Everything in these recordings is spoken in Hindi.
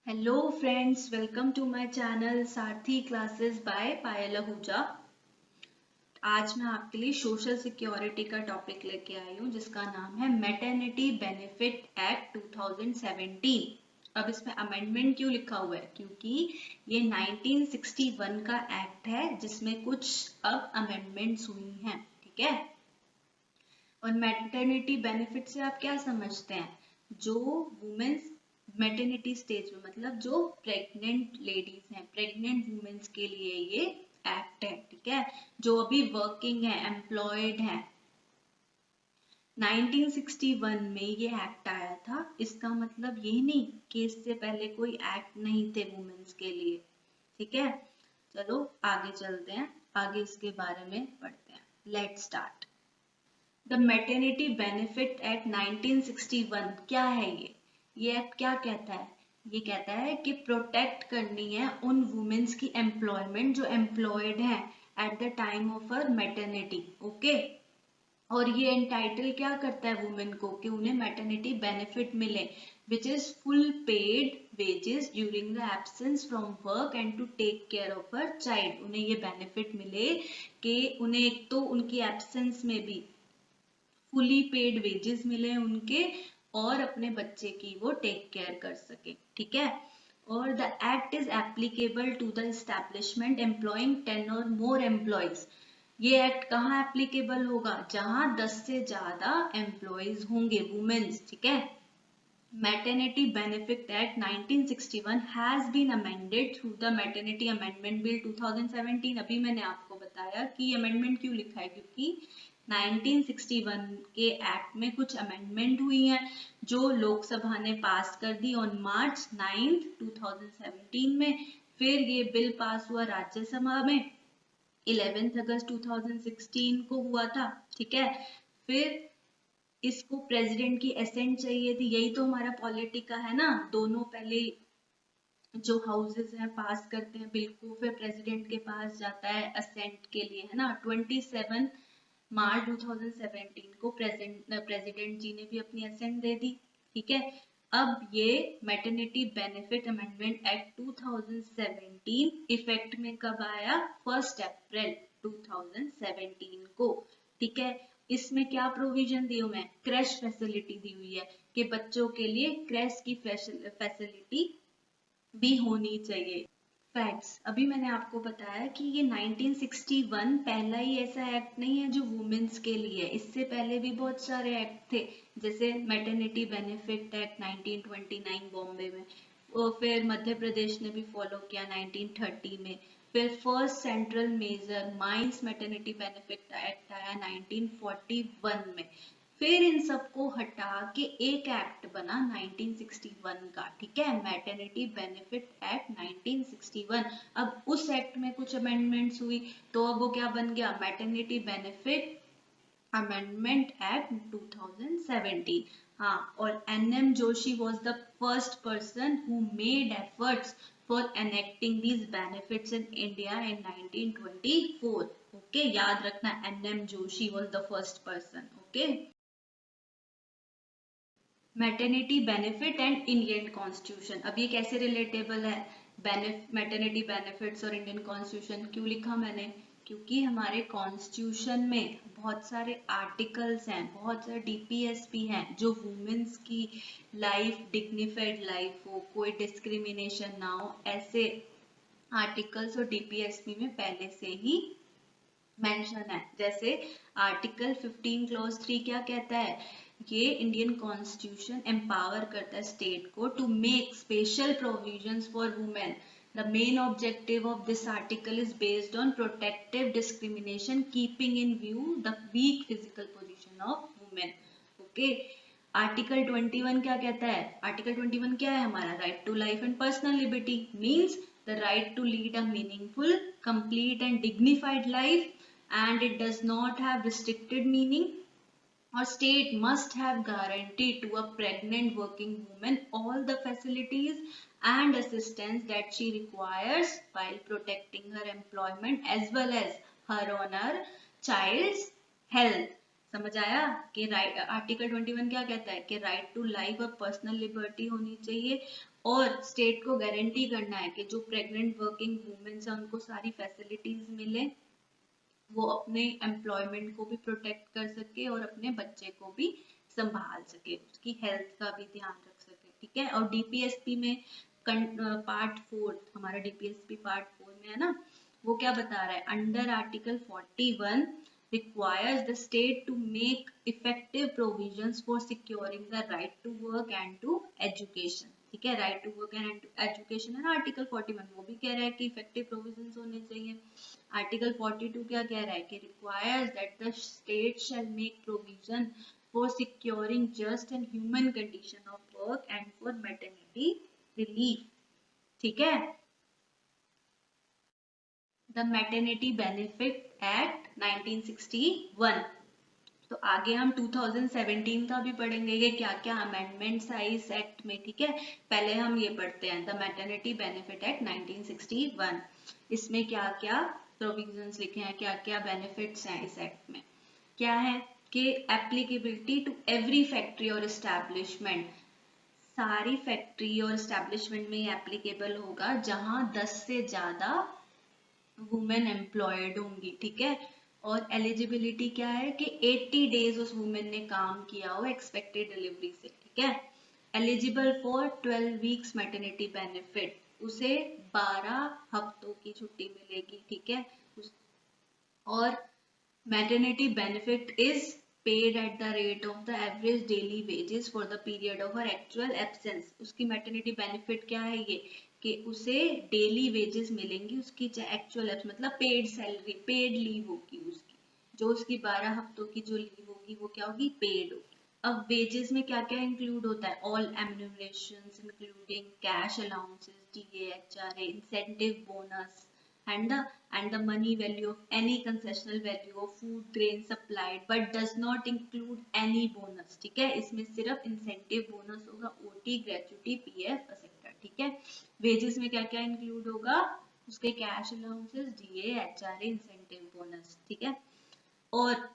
Hello friends, welcome to my channel Sarathi classes by Payal Ahuja. आज मैं आपके लिए सोशल सिक्योरिटी का टॉपिक लेके आई हूँ जिसका नाम है मैटरनिटी बेनिफिट एक्ट 2017। अब इसमें अमेंडमेंट क्यों लिखा हुआ है? क्योंकि ये 1961 का एक्ट है जिसमें कुछ अब अमेंडमेंट्स हुई हैं। ठीक है। और मैटरनिटी बेनिफिट से आप क्या समझते हैं? जो वुमेन्स मैटरनिटी स्टेज में, मतलब जो प्रेग्नेंट लेडीज हैं, प्रेग्नेंट वुमेन्स के लिए ये एक्ट है। ठीक है। जो अभी वर्किंग है, एम्प्लॉयड है। 1961 में ये एक्ट आया था। इसका मतलब ये नहीं कि इससे पहले कोई एक्ट नहीं थे वुमेन्स के लिए। ठीक है। चलो आगे चलते हैं, आगे इसके बारे में पढ़ते हैं। Let's start. The maternity benefit act 1961 क्या है? ये एक्ट क्या कहता है? ये कहता है कि प्रोटेक्ट करनी है उन वुमेन्स की एम्प्लॉयमेंट जो एम्प्लॉयड हैं at the time of her maternity. Okay. और ये एंटाइटल क्या करता है वुमेन को कि उन्हें मैटरनिटी बेनिफिट मिले which is full paid wages during the absence from work and to take care of her child. उन्हें ये बेनिफिट मिले कि उन्हें एक तो उनकी एब्सेंस में भी फुली पेड वेजेस मिले उनके और अपने बच्चे की वो टेक केयर कर सके। ठीक है। और the act is applicable to the establishment employing 10 or more employees. ये एक्ट कहाँ एप्लीकेबल होगा? जहां 10 से ज्यादा एम्प्लॉयज होंगे, वुमेन्स। ठीक है। Maternity Benefit Act 1961 has been amended through the Maternity Amendment Bill 2017। अभी मैंने आपको बताया कि अमेंडमेंट क्यों लिखा है, क्योंकि 1961 के एक्ट में कुछ अमेंडमेंट हुई हैं जो लोकसभा ने पास कर दी ऑन मार्च 9, 2017 में। फिर ये बिल पास हुआ राज्यसभा में 11 अगस्त 2016 को हुआ था। ठीक है। फिर इसको प्रेसिडेंट की एसेंट चाहिए थी। यही तो हमारा पॉलिटिका है ना, दोनों पहले जो हाउसेस हैं पास करते हैं बिल को, फिर प्रेसिडेंट के पास जाता है असेंट के लिए, है ना। 27 मार्च 2017 को प्रेसिडेंट जी ने भी अपनी असेंट दे दी। ठीक है। अब ये maternity benefit amendment act 2017 effect में कब आया? 1 अप्रैल 2017 को। ठीक है। इसमें क्या प्रोविजन दी हुई है? क्रैश फैसिलिटी दी हुई है कि बच्चों के लिए क्रैश की फैसिलिटी भी होनी चाहिए। फैक्ट्स, अभी मैंने आपको बताया कि ये 1961 पहला ही ऐसा एक्ट नहीं है जो वुमेन्स के लिए है। इससे पहले भी बहुत सारे एक्ट थे, जैसे मैटरनिटी बेनिफिट एक्ट 1929 बॉम्बे में, और फिर मध्य प्रदेश ने भी फॉलो किया 1930 में। फिर first central major mines maternity benefit act आया 1941 में। फिर इन सबको हटा के एक एक्ट बना 1961 का। ठीक है। Maternity benefit act 1961। अब उस एक्ट में कुछ अमेंडमेंट्स हुई तो अब वो क्या बन गया? Maternity benefit amendment act 2017। हाँ, और NM Joshi was the first person who made efforts for enacting these benefits in India in 1924। Okay, याद रखना, NM Joshi was the first person. Okay. Maternity benefit and Indian constitution, अब ये कैसे रिलेटेबल है? मैटरनिटी बेनिफिट्स और इंडियन कॉन्स्टिट्यूशन क्यों लिखा मैंने? क्योंकि हमारे कॉन्स्टिट्यूशन में बहुत सारे आर्टिकल्स हैं, बहुत सारे डीपीएसपी हैं जो वुमेन्स की लाइफ, डिग्निफाइड लाइफ हो, कोई डिस्क्रिमिनेशन ना हो, ऐसे आर्टिकल्स और डीपीएसपी में पहले से ही मेंशन है। जैसे आर्टिकल 15 क्लॉज 3 क्या कहता है? ये इंडियन कॉन्स्टिट्यूशन एम्पावर करता है स्टेट को to make special provisions for women. The main objective of this article is based on protective discrimination, keeping in view the weak physical position of women. Okay. Article 21 क्या कहता है? आर्टिकल 21 क्या है हमारा? Right to life and personal liberty, means the right to lead a meaningful, complete and dignified life, and it does not have restricted meaning. Or state must have guaranteed to a pregnant working woman all the facilities and assistance that she requires while protecting her employment as well as her or her child's health। समझ आया कि राइट, आर्टिकल 21 क्या कहता है कि राइट टू लाइफ और पर्सनल लिबर्टी होनी चाहिए और स्टेट को गारंटी करना है कि जो प्रेग्नेंट वर्किंग वुमेन्स हैं उनको सारी फैसिलिटीज मिले, वो अपने एम्प्लॉयमेंट को भी प्रोटेक्ट कर सके और अपने बच्चे को भी संभाल सके, उसकी हेल्थ का भी ध्यान रख सके, ठीक है। और डीपीएसपी में पार्ट 4, हमारा डीपीएसपी पार्ट 4 में है ना, वो क्या बता रहा है, under article 41 requires the state to make effective provisions for securing the right to work and to education, ठीक है। Right to work and education है ना आर्टिकल 41, वो भी कह रहा है कि इफेक्टिव प्रोविजंस होने चाहिए। आर्टिकल 42 क्या कह रहा है कि requires that the state shall make provision for securing just and human condition of work and for maternity relief, ठीक है। The maternity benefit act 1961। तो आगे हम 2017 का भी पढ़ेंगे कि क्या क्या अमेंडमेंट्स आई इस एक्ट में, ठीक है। पहले हम ये पढ़ते हैं, द मैटरनिटी बेनिफिट एक्ट 1961। इसमें क्या क्या प्रोविजंस लिखे हैं, क्या क्या बेनिफिट्स हैं इस एक्ट में। क्या है कि एप्लीकेबिलिटी टू एवरी फैक्ट्री और एस्टैब्लिशमेंट, सारी फैक्ट्री और एस्टैब्लिशमेंट में एप्लीकेबल होगा जहां 10 से ज्यादा वुमेन एम्प्लॉयड होंगी, ठीक है। और एलिजिबिलिटी क्या है कि 80 डेज उस वुमेन ने काम किया हो एक्सपेक्टेड डिलीवरी से, ठीक है। Eligible for 12 weeks maternity benefit, उसे 12 हफ्तों की छुट्टी मिलेगी, ठीक है। और maternity benefit is paid at the rate of the average daily wages for the period of her actual absence। उसकी मैटरनिटी बेनिफिट क्या है ये कि उसे डेली वेजेस मिलेंगी, उसकी एक्चुअल मतलब पेड सैलरी, पेड लीव होगी उसकी, जो उसकी 12 हफ्तों की जो लीव होगी वो क्या होगी, पेड होगी। अब वेजेस में क्या क्या इंक्लूड होता है, all remunerations including cash allowances, DA, HRA, incentive bonus and the money value of any concessional value of food grain supplied but does not include any bonus, ठीक है। इसमें सिर्फ इंसेंटिव बोनस होगा, ओटी, ग्रेचुटी, पीएफ एक्सेट्रा, ठीक है। वेजेस में क्या क्या इंक्लूड होगा, उसके cash allowances, DA, HRA, incentive bonus, ठीक है। और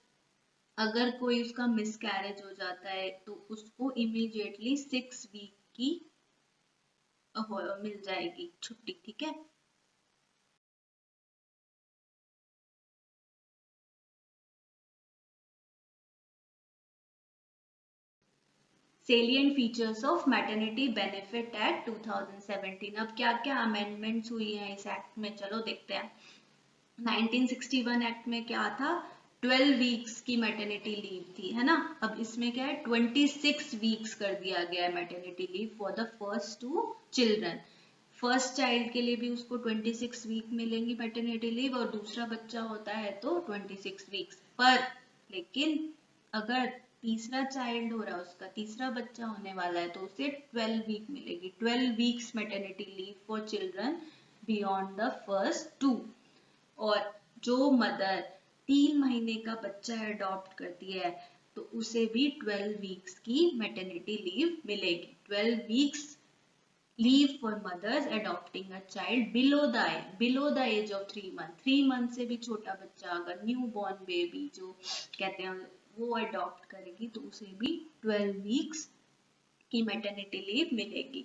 अगर कोई उसका मिसकैरेज हो जाता है तो उसको इमीडिएटली 6 वीक की मिल जाएगी छुट्टी, ठीक है। Salient features of maternity benefit act 2017। अब क्या क्या अमेंडमेंट्स हुई हैं इस एक्ट में, चलो देखते हैं। 1961 एक्ट में क्या था, 12 वीक्स की मैटरनिटी लीव थी, है ना। अब इसमें क्या है, 26 वीक्स कर दिया गया है maternity leave for the first 2 children. First child के लिए भी उसको 26 वीक मिलेंगी मैटरनिटी लीव, और दूसरा बच्चा होता है तो 26 वीक्स पर। लेकिन अगर तीसरा चाइल्ड हो रहा है, उसका तीसरा बच्चा होने वाला है, तो उसे 12 वीक मिलेगी, 12 weeks maternity leave for children beyond the first 2। और जो मदर 3 महीने का बच्चा अडॉप्ट करती है तो उसे भी 12 वीक्स की मैटरनिटी लीव मिलेगी। 12 weeks leave for mothers adopting a child below the age of 3 months। 3 month से भी छोटा बच्चा अगर न्यू बॉर्न बेबी जो कहते हैं वो अडॉप्ट करेगी तो उसे भी 12 वीक्स की मैटरनिटी लीव मिलेगी।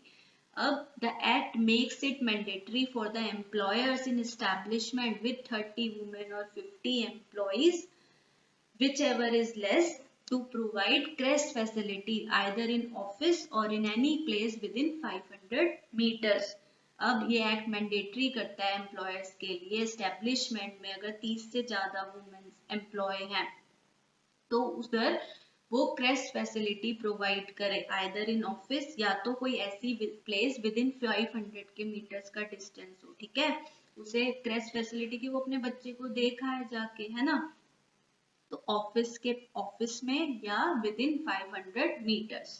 अब the act makes it mandatory for the employers in establishment with 30 women or 50 employees, whichever is less, to provide crest facility either in office or in any place within 500 meters। अब ये एक्ट मैंडेटरी करता है एम्प्लॉयर्स के लिए, एस्टेब्लिशमेंट में अगर 30 से ज्यादा वुमेन एम्प्लॉय हैं तो उधर वो क्रेस्ट फैसिलिटी प्रोवाइड करे, आइदर इन ऑफिस या तो कोई ऐसी प्लेस विद इन 500 के मीटर्स का डिस्टेंस हो, ठीक है। उसे क्रेस्ट फैसिलिटी की वो अपने बच्चे को देखा है जाके, है ना, तो ऑफिस में या within 500 metres.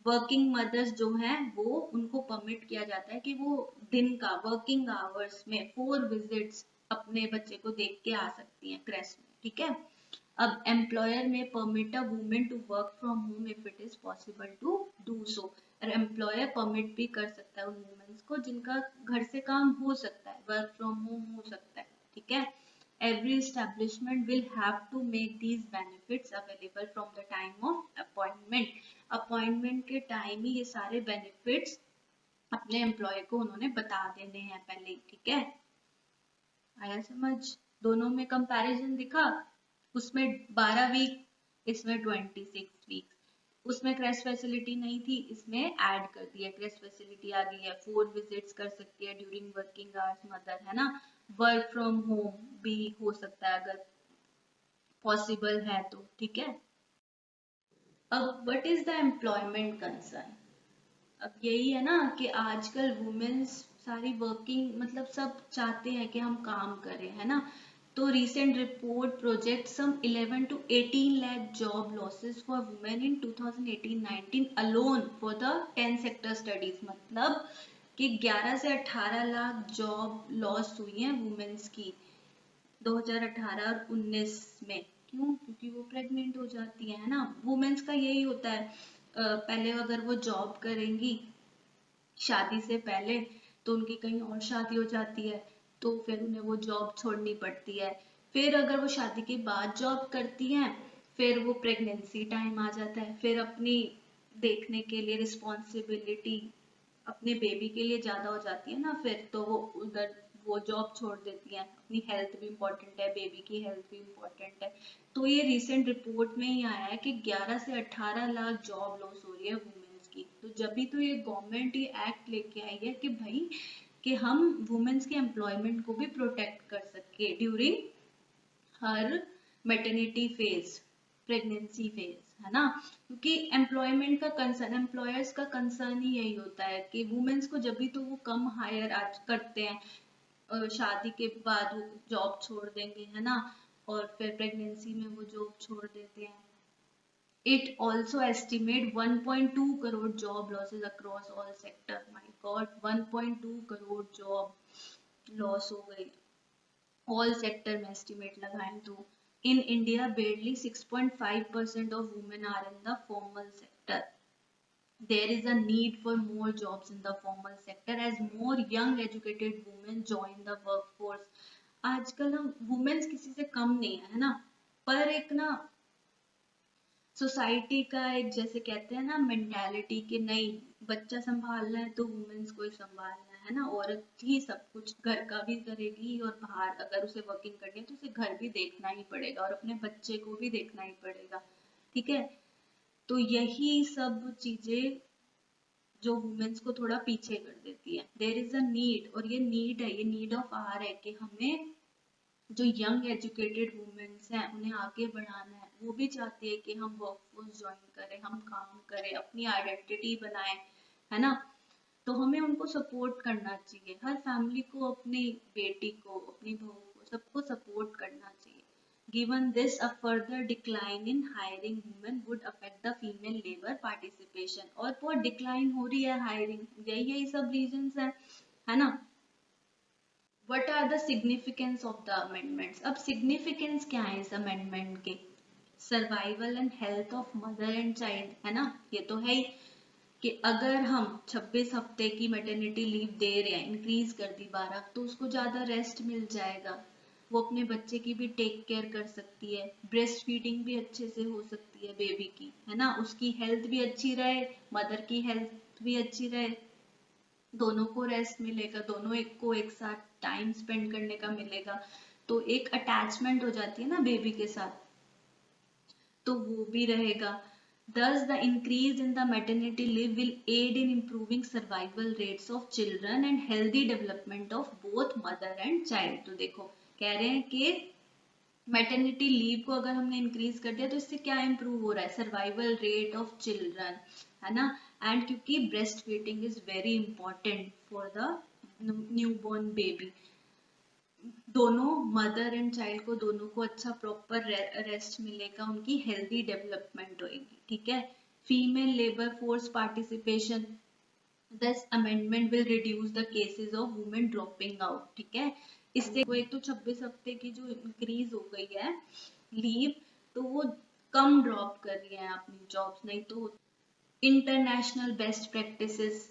Working mothers जो हैं वो उनको परमिट किया जाता है कि वो दिन का वर्किंग आवर्स में 4 विजिट्स अपने बच्चे को देख के आ सकती हैं क्रेस्ट में, ठीक है। अब employer may permit a women to work from home if it is possible to do so. और एम्प्लॉयर परमिट भी कर सकता है उन वुमेन्स को जिनका घर से काम हो सकता है, वर्क फ्रॉम होम हो सकता है, ठीक है। Every establishment will have to make these benefits available from the time of appointment। appointment के टाइम ही ये सारे benefits अपने एम्प्लॉय को उन्होंने बता देने हैं पहले ही, ठीक है। आया समझ? दोनों में कंपैरिजन दिखा, उसमें 12 वीक, इसमें 26 वीक। उसमें क्रेस्ट फैसिलिटी नहीं थी, इसमें ऐड कर दिया, क्रेस्ट फैसिलिटी आ गई है। 4 विजिट्स कर सकती है ड्यूरिंग वर्किंग आवर्स मदर, है ना। वर्क फ्रॉम होम भी हो सकता है अगर पॉसिबल है तो, ठीक है। अब what is the employment concern? अब यही है ना कि आजकल वुमेन्स सारी वर्किंग, मतलब सब चाहते हैं कि हम काम करें, है ना। तो recent report projects some 11 to 18 lakh job losses for women in 2018-19 alone for the 10 sector studies। मतलब कि 11 से 18 लाख जॉब लॉस हुई हैं वुमेन्स की 2018 और 19 में। क्यों? क्योंकि वो प्रेग्नेंट हो जाती है ना। वुमेन्स का यही होता है, पहले अगर वो जॉब करेंगी शादी से पहले तो उनकी कहीं और शादी हो जाती है, तो फिर उन्हें वो जॉब छोड़नी पड़ती है। फिर अगर वो शादी के बाद जॉब करती हैं, फिर वो प्रेगनेंसी टाइम आ जाता है, फिर अपनी देखने के लिए रिस्पॉन्सिबिलिटी अपने बेबी के लिए ज्यादा हो जाती है ना, फिर तो वो उधर वो जॉब छोड़ देती हैं। अपनी हेल्थ भी इम्पोर्टेंट है, बेबी की हेल्थ भी इम्पोर्टेंट है। तो ये रिसेंट रिपोर्ट में ही आया है कि 11 से 18 लाख जॉब लॉस हो रही है वुमेन्स की। तो जब भी तो ये गवर्नमेंट ये एक्ट लेके आई है कि भाई कि हम वुमेन्स के एम्प्लॉयमेंट को भी प्रोटेक्ट कर सके during her maternity phase, pregnancy phase, है ना। क्योंकि एम्प्लॉयमेंट का कंसर्न, एम्प्लॉयर्स का कंसर्न ही यही होता है कि वुमेन्स को जब भी तो वो कम हायर आज करते हैं, शादी के बाद वो जॉब छोड़ देंगे, है ना। और फिर प्रेगनेंसी में वो जॉब छोड़ देते हैं। It also estimate 1.2 crore job losses across all sector। My God, 1.2 crore job loss हो गई all sector में estimate लगाएं तो। In India, barely 6.5% of women are in the formal sector। There is a need for more jobs in the formal sector as more young educated women join the workforce। आजकल हम वुमेन्स किसी से कम नहीं है ना, पर एक ना सोसाइटी का एक जैसे कहते हैं ना मेंटालिटी कि नहीं, बच्चा संभालना है तो वुमेन्स को ही संभालना है ना। औरत ही सब कुछ घर का भी करेगी और बाहर अगर उसे वर्किंग करनी है तो उसे घर भी देखना ही पड़ेगा और अपने बच्चे को भी देखना ही पड़ेगा, ठीक है। तो यही सब चीजें जो वुमेन्स को थोड़ा पीछे कर देती है। देयर इज अ नीड, और ये नीड है, ये नीड ऑफ आवर है कि हमें जो यंग एजुकेटेड वुमेन्स हैं उन्हें आगे बढ़ाना है। वो भी चाहती है कि हम वर्कफोर्स ज्वाइन करें, हम काम करें, अपनी आइडेंटिटी बनाएं, है ना। तो हमें उनको सपोर्ट करना चाहिए, हर फैमिली को अपनी बेटी को, अपनी बहू को, सबको सपोर्ट करना चाहिए। Given this, a further decline in hiring women would affect the female labor participation। और बहुत डिक्लाइन हो रही है हायरिंग, यही सब रीजंस है ना। What are the significance of the amendments? अब significance क्या है इस amendment के? Survival and health of mother and child, है ना। ये तो है ही कि अगर हम 26 हफ्ते की मैटरनिटी लीव दे रहे हैं, इंक्रीज कर दी 12, तो उसको ज्यादा रेस्ट मिल जाएगा, वो अपने बच्चे की भी टेक केयर कर सकती है, ब्रेस्ट फीडिंग भी अच्छे से हो सकती है बेबी की, है ना। उसकी हेल्थ भी अच्छी रहे, मदर की हेल्थ भी अच्छी रहे, दोनों को रेस्ट मिलेगा, दोनों एक को एक साथ टाइम स्पेंड करने का मिलेगा। तो एक अटैचमेंट हो जाती है ना बेबी के साथ, तो वो भी रहेगा। Thus, the increase in the maternity leave will aid in improving survival rates of children and healthy development of both mother and child। तो देखो कह रहे हैं कि मैटरनिटी लीव को अगर हमने इंक्रीज कर दिया तो इससे क्या इंप्रूव हो रहा है, सर्वाइवल रेट ऑफ चिल्ड्रन, है ना। एंड क्योंकि breast feeding is very important for the new born baby, दोनों मदर एंड चाइल्ड को दोनों को अच्छा प्रॉपर रेस्ट मिलेगा, उनकी हेल्दी डेवलपमेंट होगी, ठीक है। Female labour force participation, this amendment will reduce the cases of women dropping out, ठीक है। इससे वो एक तो 26 हफ्ते की जो इंक्रीज हो गई है लीव, तो वो कम ड्रॉप कर रही है अपनी जॉब्स, नहीं तो international best practices.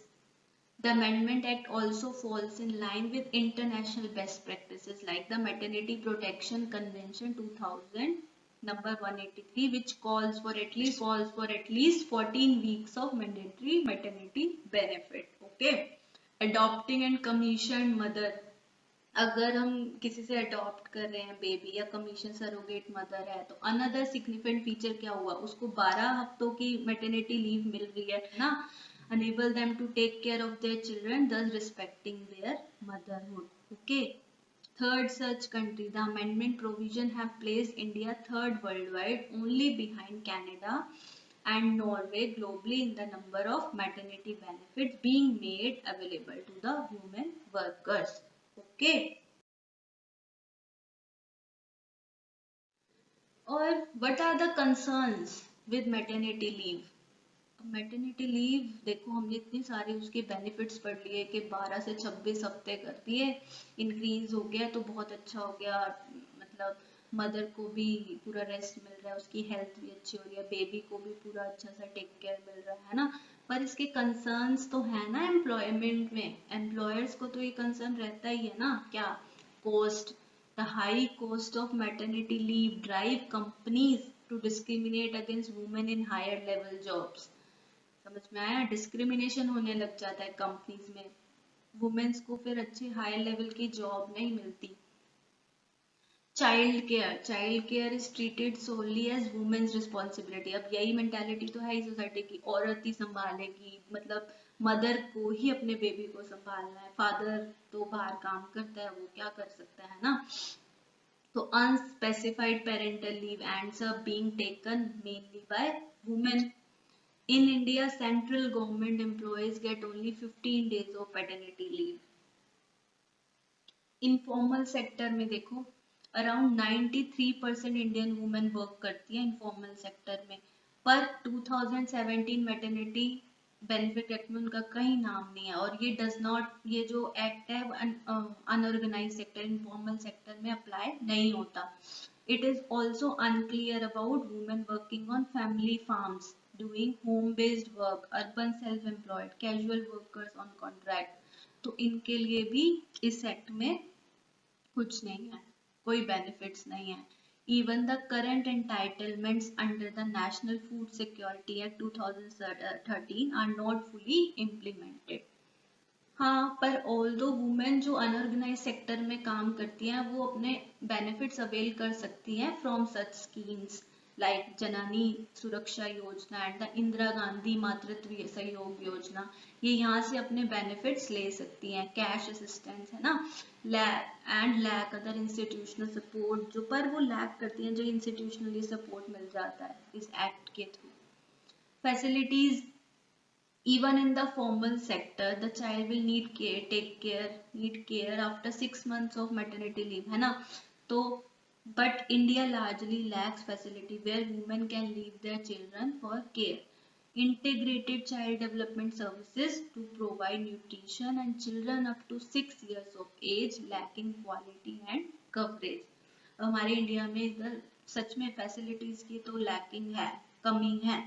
The Amendment Act also falls in line with international best practices like the Maternity Protection Convention 2000 number 183, which calls for at least 14 weeks of mandatory maternity benefit। Okay, adopting and commission mother, अगर हम किसी से अडॉप्ट कर रहे हैं बेबी या कमीशन सरोगेट मदर है तो अनदर सिग्निफिकेंट फीचर क्या हुआ, उसको 12 हफ्तों की मैटरनिटी लीव मिल रही है ना, enable them to take care of their children, thus respecting their motherhood. Okay. Third such country, the amendment provision have placed India third worldwide, only behind Canada and Norway globally in the number of maternity benefits being made available to the women workers. Okay. और what are the concerns with maternity leave? Maternity leave देखो, हमने इतनी सारी उसके बेनिफिट्स पढ़ लिए कि 12 से 26 हफ्ते कर दिए, इंक्रीज हो गया तो बहुत अच्छा हो गया, मतलब मदर को भी पूरा रेस्ट मिल रहा है, उसकी हेल्थ भी अच्छी हो रही है, बेबी को भी पूरा अच्छा सा टेक केयर मिल रहा है ना। पर इसके कंसर्न्स तो है ना एम्प्लॉयमेंट में, एम्प्लॉयर्स को तो ये कंसर्न रहता ही है ना, क्या, cost, the high cost of maternity leave drive companies to discriminate against women in higher level jobs. समझ में आया, डिस्क्रिमिनेशन होने लग जाता है कंपनीज में, वुमेन्स को फिर अच्छे हाई लेवल की जॉब नहीं मिलती। Child care is treated solely as women's responsibility. अब यही मेंटालिटी तो है ही सोसाइटी की, औरत ही संभालेगी, मतलब मदर को ही अपने बेबी को संभालना है, फादर तो बाहर काम करता है, वो क्या कर सकता है ना। तो unspecified parental leave ends up being taken mainly by women. In India, central government employees get only 15 days of paternity leave. Informal sector में देखो, around 93% इंडियन वुमेन वर्क करती है इनफॉर्मल सेक्टर में, पर 2017 मैटरनिटी बेनिफिट एक्ट में उनका कहीं नाम नहीं है, और ये डज नॉट, ये जो एक्ट है अनऑर्गेनाइज सेक्टर, इनफॉर्मल सेक्टर में अप्लाई नहीं होता। It is also unclear about women working on family farms, doing home-based work, urban self-employed, casual workers on contract. तो इनके लिए भी इस एक्ट में कुछ नहीं है, कोई बेनिफिट्स नहीं है। Even the current entitlements under the National Food Security Act 2013 are not fully implemented. हाँ, पर ऑल्दो वुमेन जो अनऑर्गेनाइज सेक्टर में काम करती हैं वो अपने बेनिफिट्स अवेल कर सकती हैं फ्रॉम सच स्कीम्स लाइक जननी सुरक्षा योजना एंड द इंदिरा गांधी मातृत्व सहयोग योजना, ये यहाँ से अपने बेनिफिट्स ले सकती हैं, कैश असिस्टेंस है ना, लैक अदर इंस्टीट्यूशनल सपोर्ट, जो पर वो लैक करती हैं, जो इंस्टीट्यूशनली सपोर्ट मिल जाता है इस एक्ट के through. Facilities, even in the formal sector the child will need care after 6 months of maternity leave, है ना। तो but India largely lacks facility where women can leave their children for care. Integrated child development services to provide nutrition and children up to 6 years of age lacking quality and coverage. हमारे इंडिया में इधर सच में फैसिलिटीज की तो लैकिंग है, कमी है।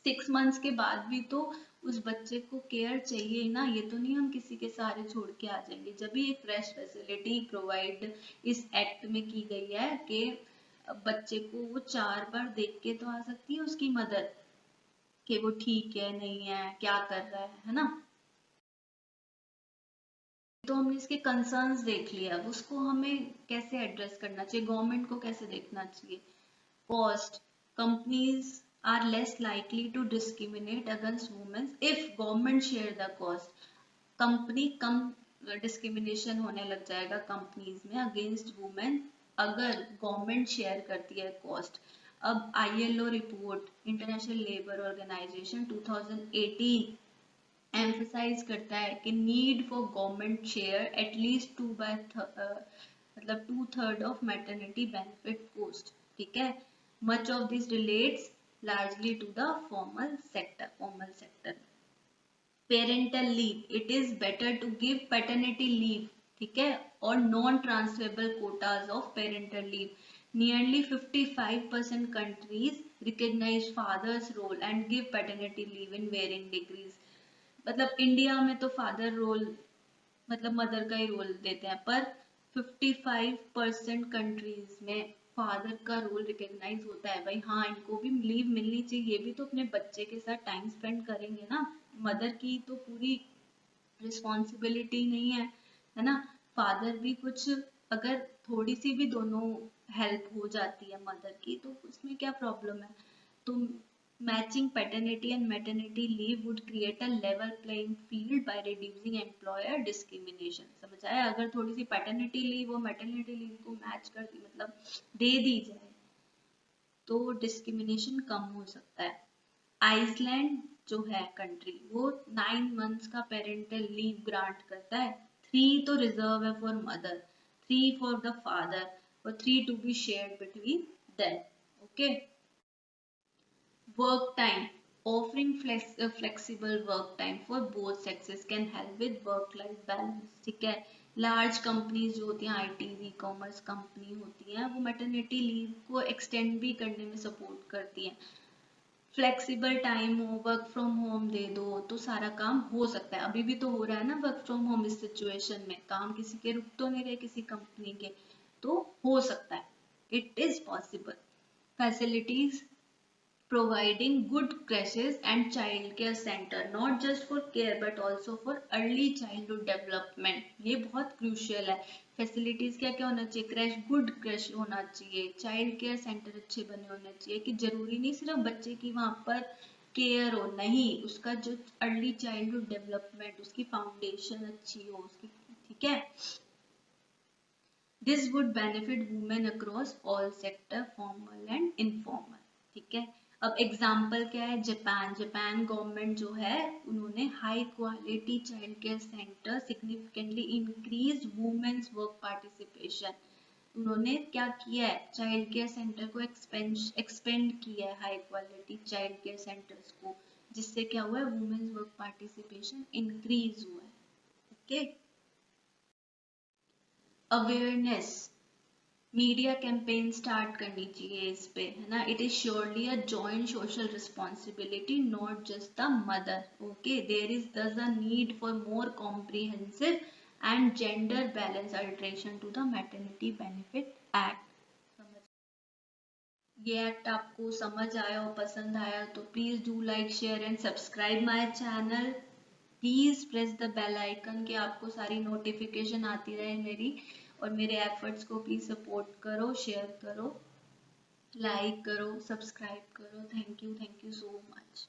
6 मंथ्स के बाद भी तो उस बच्चे को केयर चाहिए ना, ये तो नहीं हम किसी के सहारे छोड़ के आ जाएंगे। जब भी एक फ्रेश फैसिलिटी प्रोवाइड इस एक्ट में की गई है कि बच्चे को वो 4 बार देख के तो आ सकती है उसकी मदर कि वो ठीक है नहीं है, क्या कर रहा है ना। तो हमने इसके कंसर्न्स देख लिया, उसको हमें कैसे एड्रेस करना चाहिए, गवर्नमेंट को कैसे देखना चाहिए। Cost, companies are less likely to discriminate against women if government share the cost. Company कम डिस्क्रिमिनेशन होने लग जाएगा कंपनीज में अगेंस्ट वुमेन अगर गवर्नमेंट शेयर करती है कॉस्ट। अब ILO report, international labour organization 2018 emphasise करता है कि need for government share at least 2/3 of maternity benefit cost. ठीक है, much of this relates largely to the formal sector. Parental leave, it is better to give paternity leave, ठीक है, और non transferable quotas of parental leave. Nearly 55% countries recognize father's role and give paternity leave in varying degrees. मतलब इंडिया में तो फादर रोल मतलब मदर का ही रोल देते हैं, पर 55% कंट्रीज में फादर का रोल रिकॉग्नाइज होता है। भाई हाँ, इनको भी लीव मिलनी चाहिए, ये भी तो अपने बच्चे के साथ टाइम स्पेंड करेंगे ना। मदर की तो पूरी रिस्पॉन्सिबिलिटी नहीं है ना। फादर भी कुछ, अगर थोड़ी सी भी दोनों हेल्प हो जाती है मदर की तो उसमें क्या प्रॉब्लम है। तो matching paternity and maternity leave would create a level playing field by reducing employer discrimination. समझ आया? अगर थोड़ी सी पैटर्निटी लीव और मैटरनिटी लीव को मैच कर दी, मतलब दे दी जाए, तो डिस्क्रिमिनेशन कम हो सकता है। आइसलैंड जो है कंट्री, वो 9 मंथ्स का पेरेंटल लीव ग्रांट करता है। 3 तो रिजर्व है for mother, 3 for the father और 3 to be shared between them. Okay. Work time, offering flexible work time for both sexes can help with work life balance। ठीक है। लार्ज कंपनीज जो होती हैं, आईटी ई कॉमर्स कंपनी होती हैं, वो मैटरनिटी लीव को एक्सटेंड भी करने में सपोर्ट करती हैं। फ्लेक्सिबल टाइम हो, वर्क फ्रॉम होम दे दो तो सारा काम हो सकता है। अभी भी तो हो रहा है ना वर्क फ्रॉम होम। इस सिचुएशन में काम किसी के रुक तो नहीं रहे, किसी कंपनी के, तो हो सकता है। It is possible. Facilities, providing good crashes and child care center not just for care but also for early childhood development। ये बहुत क्रूशियल है। फैसिलिटीज क्या क्या होना चाहिए? क्रैश, गुड क्रैश होना चाहिए, चाइल्ड केयर सेंटर अच्छे बने होने चाहिए, कि जरूरी नहीं सिर्फ बच्चे की वहां पर केयर हो, नहीं, उसका जो अर्ली चाइल्डहुड डेवलपमेंट, उसकी फाउंडेशन अच्छी हो उसकी। ठीक है। This would benefit women across all sector, formal and informal. ठीक है। अब एग्जाम्पल क्या है? जापान। जापान गवर्नमेंट जो है, उन्होंने high quality child care centre significantly increase women's work participation. उन्होंने क्या किया है? चाइल्ड केयर सेंटर को एक्सपेंड किया है, high quality child care centres को, जिससे क्या हुआ है? वुमेन्स वर्क पार्टिसिपेशन इंक्रीज हुआ है। Okay. Awareness, media campaign start करनी चाहिए इस पे, है ना। It is surely a joint social responsibility, not just the mother. Okay. There is thus a need for more comprehensive and gender balance alteration to the maternity benefit act. ये एक्ट आपको समझ आया और पसंद आया तो please do like, share and subscribe my channel. Please press the bell icon कि आपको सारी नोटिफिकेशन आती रहे मेरी, और मेरे एफर्ट्स को प्लीज सपोर्ट करो, शेयर करो, लाइक करो, सब्सक्राइब करो। Thank you so much.